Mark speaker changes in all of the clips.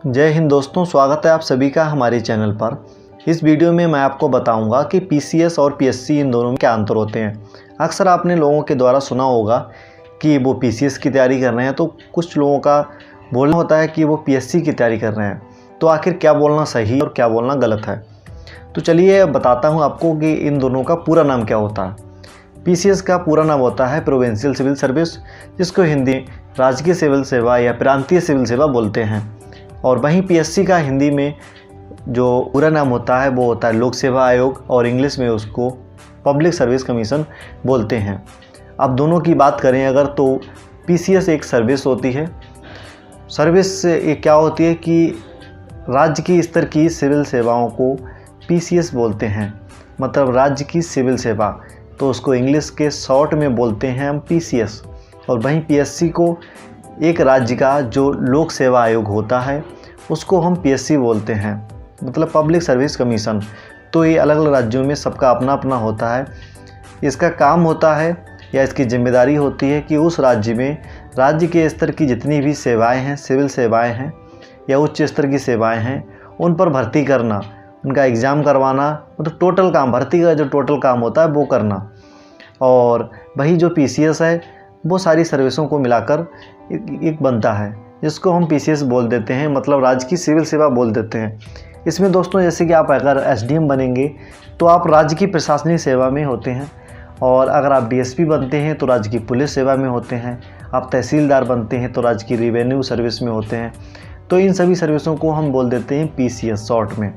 Speaker 1: जय हिंद दोस्तों, स्वागत है आप सभी का हमारे चैनल पर। इस वीडियो में मैं आपको बताऊंगा कि पीसीएस और पीएससी इन दोनों में क्या अंतर होते हैं। अक्सर आपने लोगों के द्वारा सुना होगा कि वो पीसीएस की तैयारी कर रहे हैं, तो कुछ लोगों का बोलना होता है कि वो पीएससी की तैयारी कर रहे हैं। तो आखिर क्या बोलना सही और क्या बोलना गलत है, तो चलिए बताता हूँ आपको कि इन दोनों का पूरा नाम क्या होता है। पीसीएस का पूरा नाम होता है प्रोविंशियल सिविल सर्विस, जिसको हिंदी राजकीय सिविल सेवा या प्रांतीय सिविल सेवा बोलते हैं। और वहीं पीएससी का हिंदी में जो पूरा नाम होता है वो होता है लोक सेवा आयोग, और इंग्लिश में उसको पब्लिक सर्विस कमीशन बोलते हैं। अब दोनों की बात करें अगर, तो पीसीएस एक सर्विस होती है। सर्विस एक क्या होती है कि राज्य की स्तर की सिविल सेवाओं को पीसीएस बोलते हैं, मतलब राज्य की सिविल सेवा, तो उसको इंग्लिश के शॉर्ट में बोलते हैं हम पीसीएस। और वहीं पीएससी को एक राज्य का जो लोक सेवा आयोग होता है उसको हम पीएससी बोलते हैं, मतलब पब्लिक सर्विस कमीशन। तो ये अलग अलग राज्यों में सबका अपना अपना होता है। इसका काम होता है या इसकी जिम्मेदारी होती है कि उस राज्य में राज्य के स्तर की जितनी भी सेवाएं हैं, सिविल सेवाएं हैं या उच्च स्तर की सेवाएं हैं, उन पर भर्ती करना, उनका एग्ज़ाम करवाना, मतलब टोटल काम, भर्ती का जो टोटल काम होता है वो करना। और वही जो पीसीएस है वो सारी सर्विसों को मिलाकर एक बनता है, जिसको हम पीसीएस बोल देते हैं, मतलब राज्य की सिविल सेवा बोल देते हैं। इसमें दोस्तों जैसे कि आप अगर एसडीएम बनेंगे तो आप राज्य की प्रशासनिक सेवा में होते हैं, और अगर आप डीएसपी बनते हैं तो राज्य की पुलिस सेवा में होते हैं, आप तहसीलदार बनते हैं तो राज्य की रिवेन्यू सर्विस में होते हैं। तो इन सभी सर्विसों को हम बोल देते हैं पीसीएस शॉर्ट में।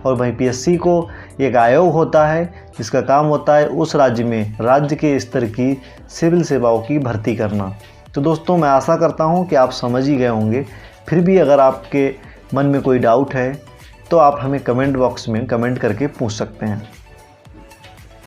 Speaker 1: और वहीं पीएससी को एक आयोग होता है जिसका काम होता है उस राज्य में राज्य के स्तर की सिविल सेवाओं की भर्ती करना। तो दोस्तों मैं आशा करता हूं कि आप समझ ही गए होंगे। फिर भी अगर आपके मन में कोई डाउट है तो आप हमें कमेंट बॉक्स में कमेंट करके पूछ सकते हैं।